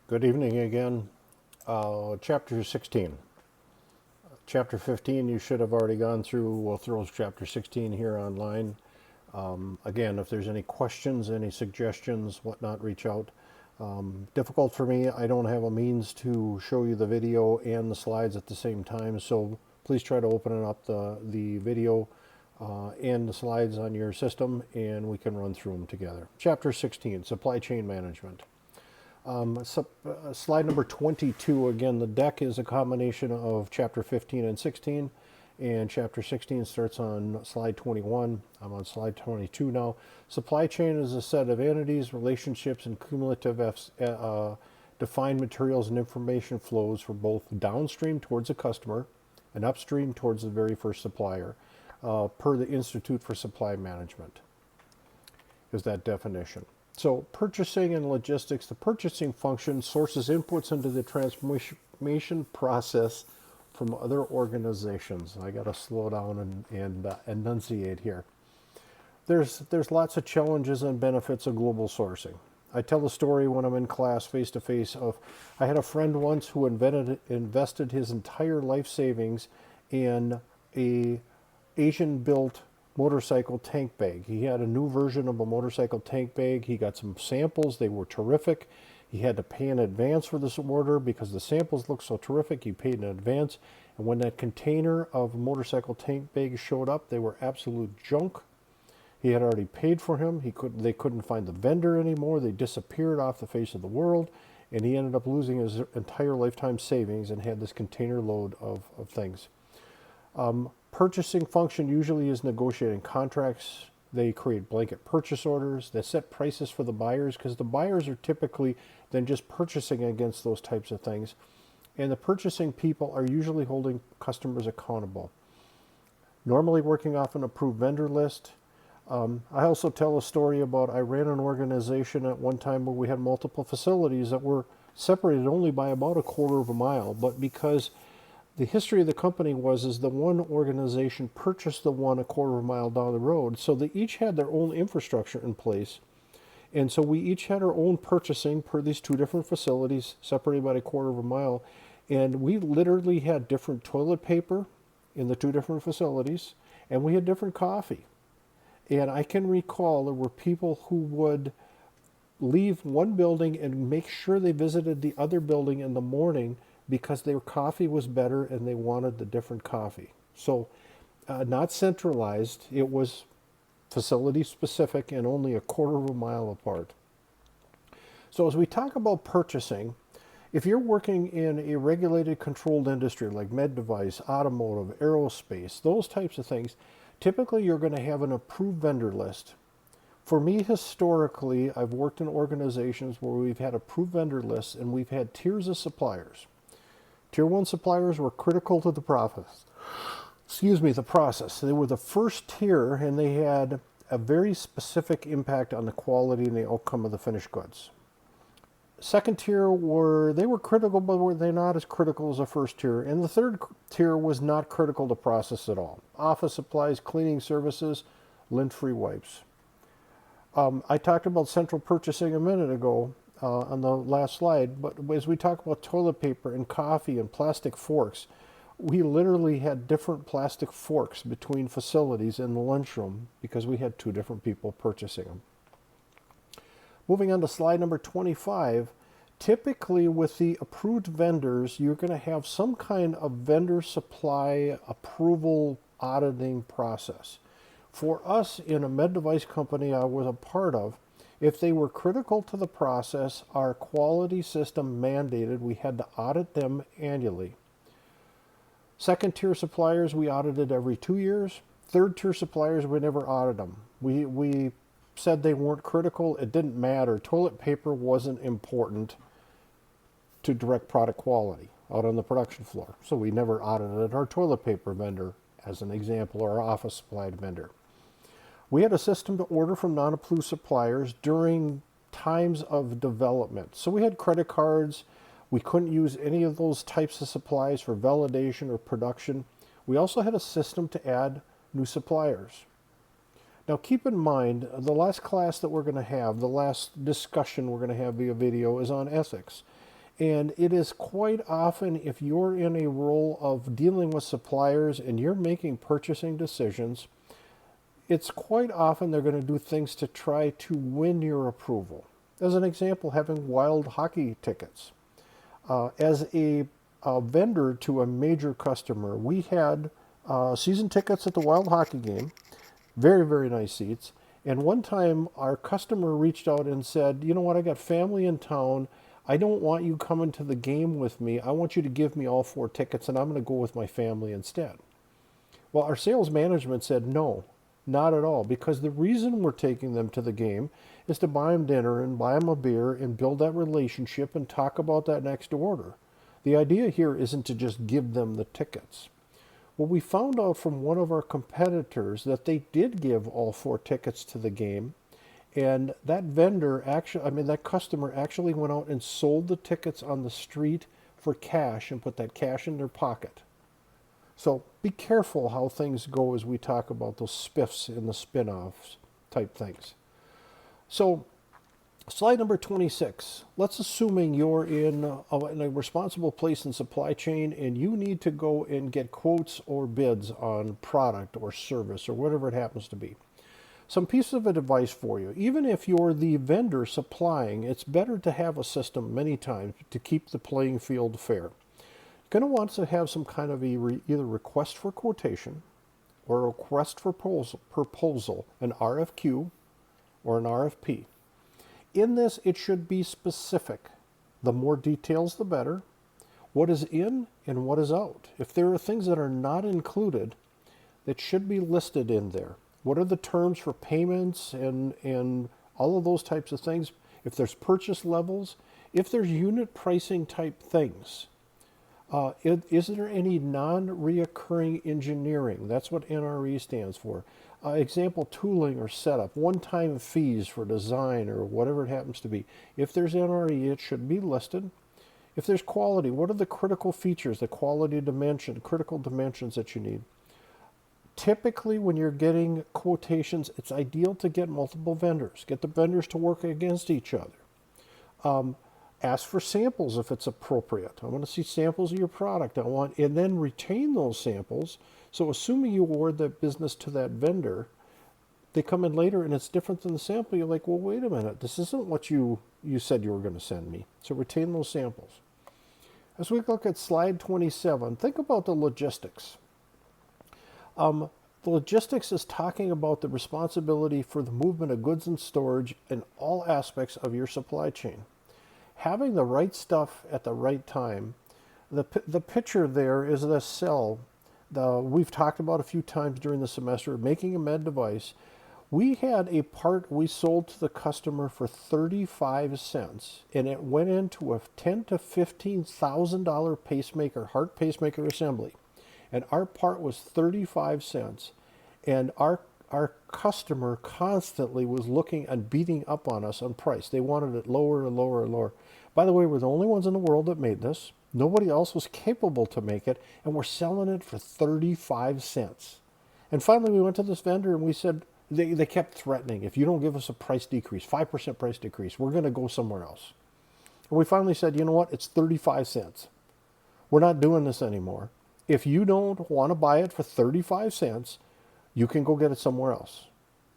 Good evening again. Chapter 16. Chapter 15 you should have already gone through. We'll throw chapter 16 here online. Again, if there's any questions, any suggestions, whatnot, reach out. Difficult for me. I don't have a means to show you the video and the slides at the same time, so please try to open up the video and the slides on your system and we can run through them together. Chapter 16, Supply Chain Management. Slide number 22, again, the deck is a combination of chapter 15 and 16, and chapter 16 starts on slide 21. I'm on slide 22 now. Supply chain is a set of entities, relationships, and cumulative defined materials and information flows for both downstream towards a customer and upstream towards the very first supplier, per the Institute for Supply Management is that definition. So purchasing and logistics, the purchasing function sources inputs into the transformation process from other organizations. I got to slow down and enunciate here. There's lots of challenges and benefits of global sourcing. I tell a story when I'm in class face to face of I had a friend once who invested his entire life savings in a Asian built motorcycle tank bag. He had a new version of a motorcycle tank bag. He got some samples. They were terrific. He had to pay in advance for this order because the samples looked so terrific. He paid in advance. And when that container of motorcycle tank bags showed up, they were absolute junk. He had already paid for him. They couldn't find the vendor anymore. They disappeared off the face of the world. And he ended up losing his entire lifetime savings and had this container load of things. Purchasing function usually is negotiating contracts. They create blanket purchase orders. They set prices for the buyers because the buyers are typically then just purchasing against those types of things. And the purchasing people are usually holding customers accountable. Normally working off an approved vendor list. I also tell a story about I ran an organization at one time where we had multiple facilities that were separated only by about a quarter of a mile, but because the history of the company is the one organization purchased the one a quarter of a mile down the road. So they each had their own infrastructure in place. And so we each had our own purchasing per these two different facilities separated by a quarter of a mile. And we literally had different toilet paper in the two different facilities, and we had different coffee. And I can recall there were people who would leave one building and make sure they visited the other building in the morning because their coffee was better and they wanted the different coffee. So not centralized, it was facility specific and only a quarter of a mile apart. So as we talk about purchasing, if you're working in a regulated controlled industry like med device, automotive, aerospace, those types of things, typically you're going to have an approved vendor list. For me, historically, I've worked in organizations where we've had approved vendor lists and we've had tiers of suppliers. Tier 1 suppliers were critical to the process. The process. They were the first tier and they had a very specific impact on the quality and the outcome of the finished goods. Second tier they were critical, but were they not as critical as the first tier? And the third tier was not critical to process at all. Office supplies, cleaning services, lint-free wipes. I talked about central purchasing a minute ago. On the last slide, but as we talk about toilet paper and coffee and plastic forks, we literally had different plastic forks between facilities in the lunchroom because we had two different people purchasing them. Moving on to slide number 25, typically with the approved vendors, you're going to have some kind of vendor supply approval auditing process. For us in a med device company I was a part of, if they were critical to the process, our quality system mandated we had to audit them annually. Second tier suppliers we audited every 2 years. Third tier suppliers we never audited them. We said they weren't critical. It didn't matter. Toilet paper wasn't important to direct product quality out on the production floor. So we never audited our toilet paper vendor as an example, or our office supplied vendor. We had a system to order from non-approved suppliers during times of development. So we had credit cards. We couldn't use any of those types of supplies for validation or production. We also had a system to add new suppliers. Now keep in mind, the last class that we're going to have, the last discussion we're going to have via video is on ethics. And it is quite often, if you're in a role of dealing with suppliers and you're making purchasing decisions, it's quite often they're going to do things to try to win your approval. As an example, having wild hockey tickets. As a vendor to a major customer, we had season tickets at the Wild hockey game, very, very nice seats. And one time our customer reached out and said, you know what, I got family in town. I don't want you coming to the game with me. I want you to give me all 4 tickets and I'm going to go with my family instead. Well, our sales management said, no, not at all, because the reason we're taking them to the game is to buy them dinner and buy them a beer and build that relationship and talk about that next order. The idea here isn't to just give them the tickets. Well, we found out from one of our competitors that they did give all 4 tickets to the game, and that that customer actually went out and sold the tickets on the street for cash and put that cash in their pocket. So be careful how things go as we talk about those spiffs and the spin-offs type things. So slide number 26. Let's assuming you're in a responsible place in supply chain and you need to go and get quotes or bids on product or service or whatever it happens to be. Some pieces of advice for you. Even if you're the vendor supplying, it's better to have a system many times to keep the playing field fair. You're going to want to have some kind of either request for quotation or a request for proposal, an RFQ or an RFP. In this, it should be specific. The more details, the better. What is in and what is out. If there are things that are not included, that should be listed in there. What are the terms for payments and all of those types of things? If there's purchase levels, if there's unit pricing type things. Is there any non-reoccurring engineering? That's what NRE stands for. Example, tooling or setup, one-time fees for design or whatever it happens to be. If there's NRE, it should be listed. If there's quality, what are the critical features, the quality dimension, critical dimensions that you need? Typically, when you're getting quotations, it's ideal to get multiple vendors. Get the vendors to work against each other. Ask for samples if it's appropriate. I want to see samples of your product. And then retain those samples. So assuming you award that business to that vendor, they come in later and it's different than the sample. You're like, well, wait a minute. This isn't what you said you were going to send me. So retain those samples. As we look at slide 27, think about the logistics. The logistics is talking about the responsibility for the movement of goods and storage in all aspects of your supply chain. Having the right stuff at the right time. The picture there is the cell. We've talked about a few times during the semester, making a med device. We had a part we sold to the customer for 35 cents, and it went into a $10,000 to $15,000 pacemaker, heart pacemaker assembly. And our part was 35 cents, and our customer constantly was looking and beating up on us on price. They wanted it lower and lower and lower. By the way, we're the only ones in the world that made this. Nobody else was capable to make it, and we're selling it for 35 cents. And finally, we went to this vendor and we said, they kept threatening, if you don't give us a price decrease, 5% price decrease, we're going to go somewhere else. And we finally said, you know what, it's 35 cents. We're not doing this anymore. If you don't want to buy it for 35 cents, you can go get it somewhere else.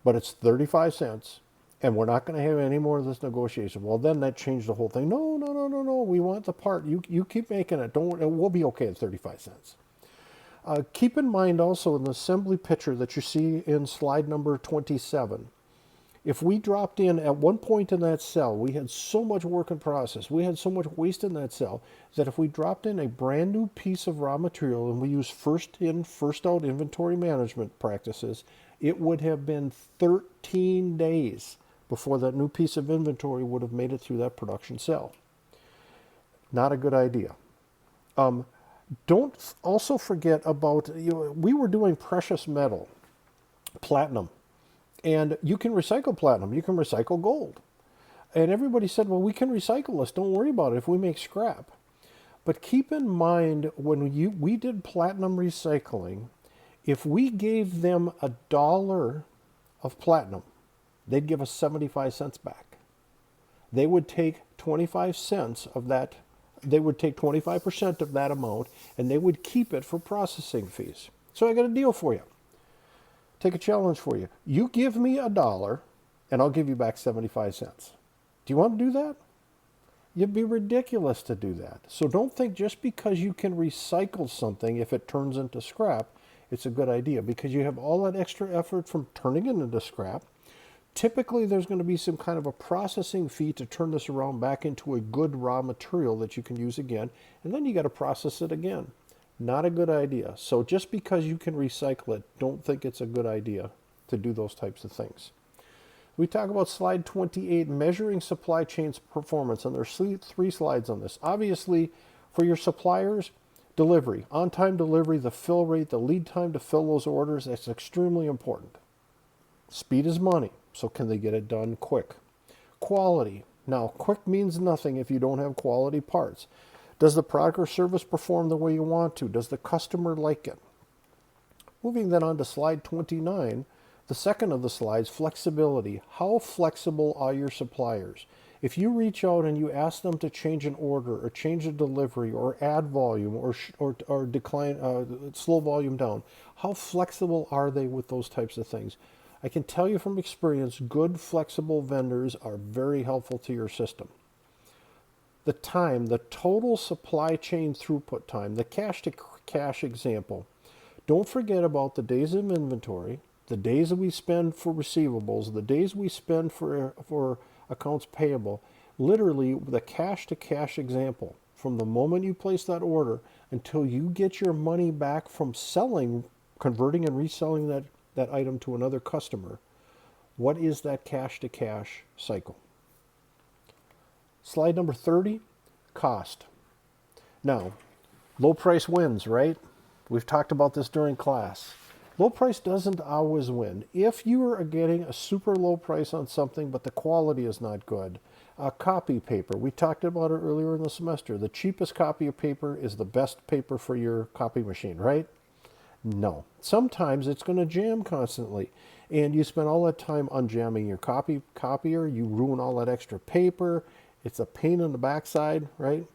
But it's 35 cents, and we're not going to have any more of this negotiation. Well, then that changed the whole thing. No. We want the part. You keep making it. We'll be okay at 35 cents. Keep in mind also in the assembly picture that you see in slide number 27, if we dropped in at one point in that cell, we had so much work in process, we had so much waste in that cell, that if we dropped in a brand new piece of raw material and we use first in, first out inventory management practices, it would have been 13 days before that new piece of inventory would have made it through that production cell. Not a good idea. Don't also forget about, we were doing precious metal, platinum. And you can recycle platinum, you can recycle gold. And everybody said, well, we can recycle this, don't worry about it if we make scrap. But keep in mind, when we did platinum recycling, if we gave them $1 of platinum, they'd give us 75 cents back. They would take 25 cents of that they would take 25% of that amount and they would keep it for processing fees. So I got a deal for you. Take a challenge for you. You give me $1 and I'll give you back 75 cents. Do you want to do that? It'd be ridiculous to do that. So don't think just because you can recycle something, if it turns into scrap, it's a good idea, because you have all that extra effort from turning it into scrap. Typically, there's going to be some kind of a processing fee to turn this around back into a good raw material that you can use again, and then you got to process it again. Not a good idea. So just because you can recycle it, don't think it's a good idea to do those types of things. We talk about slide 28, measuring supply chain's performance, and there's 3 slides on this. Obviously, for your suppliers, delivery, on-time delivery, the fill rate, the lead time to fill those orders, that's extremely important. Speed is money, so can they get it done quick? Quality. Now, quick means nothing if you don't have quality parts. Does the product or service perform the way you want to? Does the customer like it? Moving then on to slide 29, the second of the slides, flexibility. How flexible are your suppliers? If you reach out and you ask them to change an order or change a delivery or add volume or decline, slow volume down, how flexible are they with those types of things? I can tell you from experience, good flexible vendors are very helpful to your system. The time, the total supply chain throughput time, the cash to cash example. Don't forget about the days of inventory, the days that we spend for receivables, the days we spend for accounts payable. Literally, the cash to cash example. From the moment you place that order until you get your money back from selling, converting and reselling that item to another customer, what is that cash to cash cycle? Slide number 30, cost. Now, low price wins, right? We've talked about this during class. Low price doesn't always win. If you are getting a super low price on something, but the quality is not good, copy paper. We talked about it earlier in the semester. The cheapest copy of paper is the best paper for your copy machine, right? No. Sometimes it's going to jam constantly, and you spend all that time unjamming your copier. You ruin all that extra paper. It's a pain in the backside, right?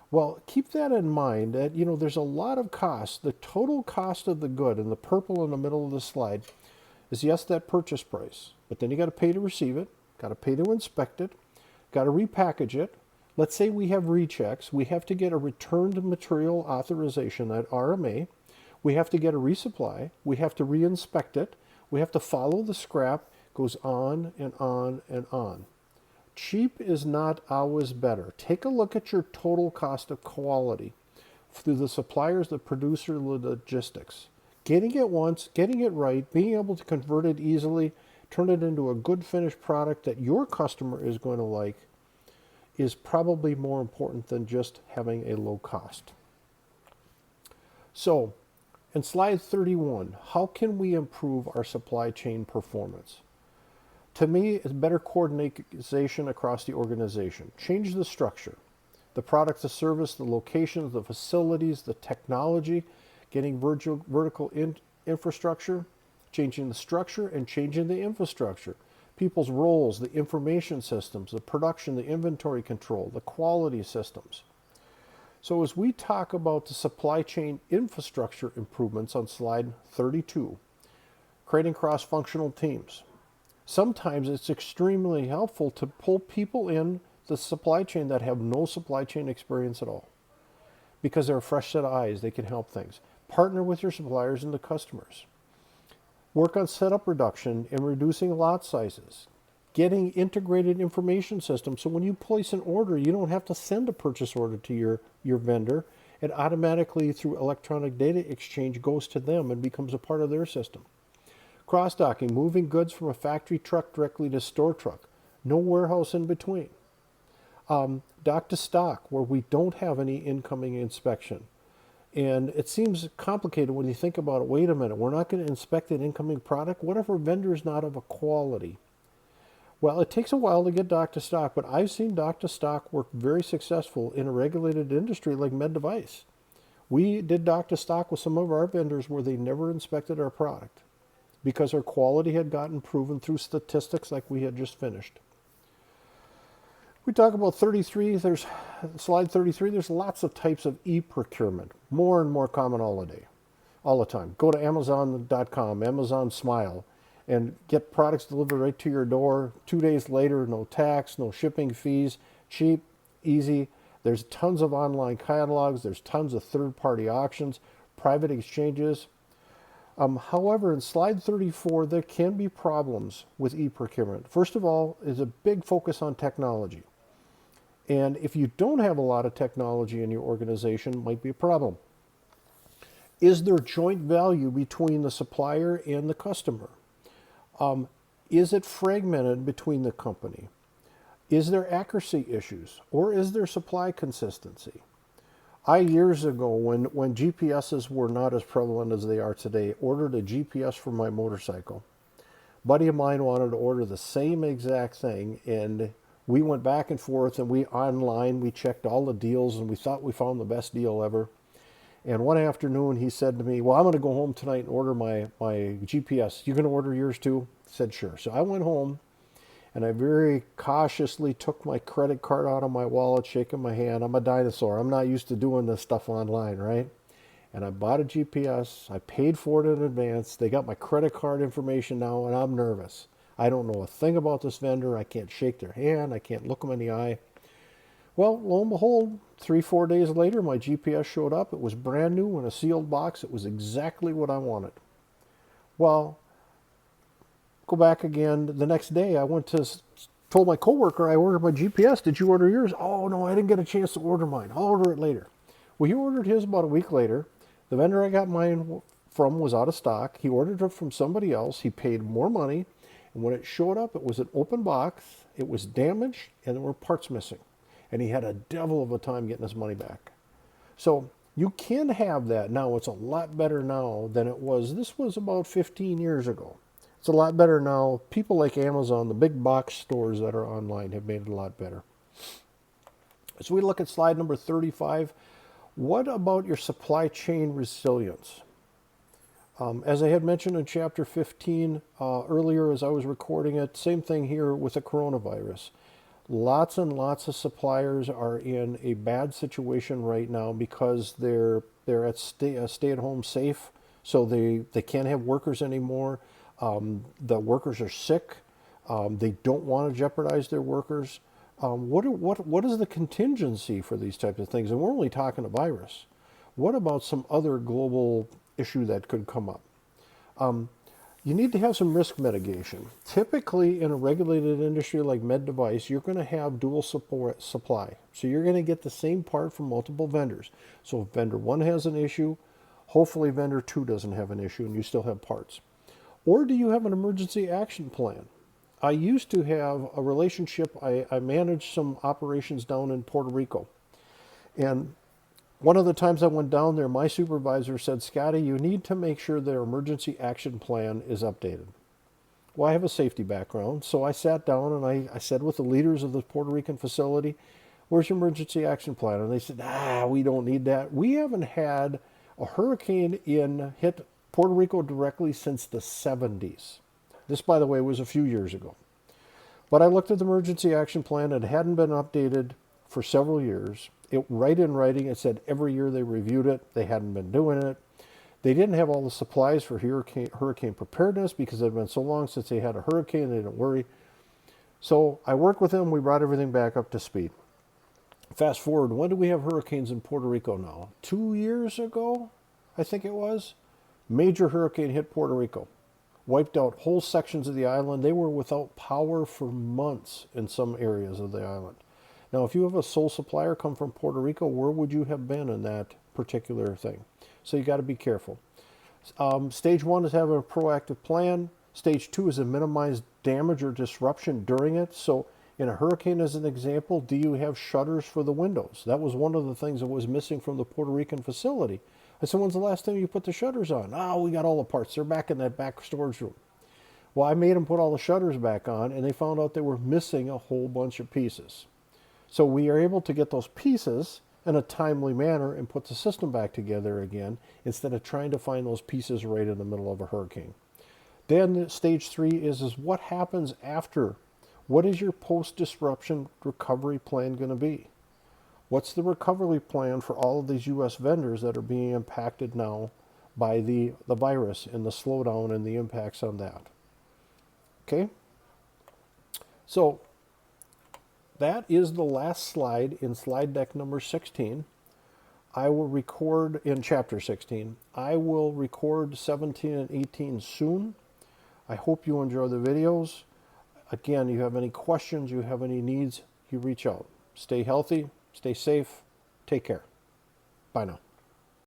Well, keep that in mind that, there's a lot of cost. The total cost of the good, in the purple in the middle of the slide, is yes, that purchase price. But then you got to pay to receive it, got to pay to inspect it, got to repackage it. Let's say we have rechecks. We have to get a returned material authorization at RMA. We have to get a resupply. We have to reinspect it. We have to follow the scrap. Goes on and on and on. Cheap is not always better. Take a look at your total cost of quality through the suppliers, the producer, logistics. Getting it once, getting it right, being able to convert it easily, turn it into a good finished product that your customer is going to like, is probably more important than just having a low cost. So, in slide 31, how can we improve our supply chain performance? To me, it's better coordination across the organization. Change the structure. The product, the service, the locations, the facilities, the technology, getting vertical infrastructure, changing the structure and changing the infrastructure. People's roles, the information systems, the production, the inventory control, the quality systems. So as we talk about the supply chain infrastructure improvements on slide 32, creating cross-functional teams. Sometimes it's extremely helpful to pull people in the supply chain that have no supply chain experience at all, because they're a fresh set of eyes. They can help things. Partner with your suppliers and the customers. Work on setup reduction and reducing lot sizes. Getting integrated information systems so when you place an order, you don't have to send a purchase order to your vendor. It automatically, through electronic data exchange, goes to them and becomes a part of their system. Cross-docking, moving goods from a factory truck directly to store truck. No warehouse in between. Dock to stock, where we don't have any incoming inspection. And it seems complicated when you think about it. Wait a minute, we're not going to inspect an incoming product? What if our vendor is not of a quality? Well, it takes a while to get dock to stock, but I've seen dock to stock work very successful in a regulated industry like med device. We did dock to stock with some of our vendors where they never inspected our product, because our quality had gotten proven through statistics like we had just finished. We talk about 33, there's slide 33, there's lots of types of e-procurement, more and more common all the time. Go to Amazon.com, Amazon Smile, and get products delivered right to your door. 2 days later, no tax, no shipping fees, cheap, easy. There's tons of online catalogs, there's tons of third-party auctions, private exchanges. However, in slide 34, there can be problems with e-procurement. First of all, is a big focus on technology. And if you don't have a lot of technology in your organization, it might be a problem. Is there joint value between the supplier and the customer? Is it fragmented between the company? Is there accuracy issues? Or is there supply consistency? I, years ago, when GPSs were not as prevalent as they are today, ordered a GPS for my motorcycle. A buddy of mine wanted to order the same exact thing, and we went back and forth, and we checked all the deals, and we thought we found the best deal ever. And one afternoon, he said to me, well, I'm going to go home tonight and order my GPS. You going to order yours too? I said, sure. So I went home, and I very cautiously took my credit card out of my wallet, shaking my hand. I'm a dinosaur. I'm not used to doing this stuff online, right? And I bought a GPS. I paid for it in advance. They got my credit card information now, and I'm nervous. I don't know a thing about this vendor. I can't shake their hand. I can't look them in the eye. Well, lo and behold, 3-4 days later, my GPS showed up. It was brand new in a sealed box. It was exactly what I wanted. Well, go back again. The next day, I told my coworker I ordered my GPS. Did you order yours? Oh, no, I didn't get a chance to order mine. I'll order it later. Well, he ordered his about a week later. The vendor I got mine from was out of stock. He ordered it from somebody else. He paid more money. And when it showed up, it was an open box. It was damaged, and there were parts missing. And he had a devil of a time getting his money back. So you can have that now. It's a lot better now than it was. This was about 15 years ago. It's a lot better now. People like Amazon, the big box stores that are online, have made it a lot better. As we look at slide number 35, what about your supply chain resilience? As I had mentioned in chapter 15 earlier as I was recording it, same thing here with the coronavirus. Lots and lots of suppliers are in a bad situation right now because they're at stay-at-home safe, so they can't have workers anymore. The workers are sick. They don't want to jeopardize their workers. What is the contingency for these types of things? And we're only talking a virus. What about some other global issue that could come up? You need to have some risk mitigation. Typically, in a regulated industry like med device, you're going to have dual supply. So you're going to get the same part from multiple vendors. So if vendor 1 has an issue, hopefully vendor 2 doesn't have an issue and you still have parts. Or do you have an emergency action plan? I used to have a relationship. I managed some operations down in Puerto Rico. And one of the times I went down there, my supervisor said, Scotty, you need to make sure their emergency action plan is updated. Well, I have a safety background, so I sat down and I said with the leaders of the Puerto Rican facility, where's your emergency action plan? And they said, we don't need that. We haven't had a hurricane hit Puerto Rico directly since the 70s. This, by the way, was a few years ago. But I looked at the emergency action plan. It hadn't been updated for several years. Right in writing, it said every year they reviewed it. They hadn't been doing it. They didn't have all the supplies for hurricane preparedness because it had been so long since they had a hurricane. They didn't worry. So I worked with them. We brought everything back up to speed. Fast forward, when do we have hurricanes in Puerto Rico now? 2 years ago, I think it was. Major hurricane hit Puerto Rico. Wiped out whole sections of the island. They were without power for months in some areas of the island. Now, if you have a sole supplier come from Puerto Rico, where would you have been in that particular thing? So you got to be careful. Stage 1 is having a proactive plan. Stage 2 is to minimize damage or disruption during it. So in a hurricane, as an example, do you have shutters for the windows? That was one of the things that was missing from the Puerto Rican facility. I said, when's the last time you put the shutters on? We got all the parts. They're back in that back storage room. Well, I made them put all the shutters back on, and they found out they were missing a whole bunch of pieces. So we are able to get those pieces in a timely manner and put the system back together again instead of trying to find those pieces right in the middle of a hurricane. Then stage 3 is what happens after What is your post-disruption recovery plan going to be? What's the recovery plan for all of these U.S. vendors that are being impacted now by the virus and the slowdown and the impacts on that? Okay? So that is the last slide in slide deck number 16. I will record in chapter 16. I will record 17 and 18 soon. I hope you enjoy the videos. Again, you have any questions, you have any needs, you reach out. Stay healthy, stay safe, take care. Bye now.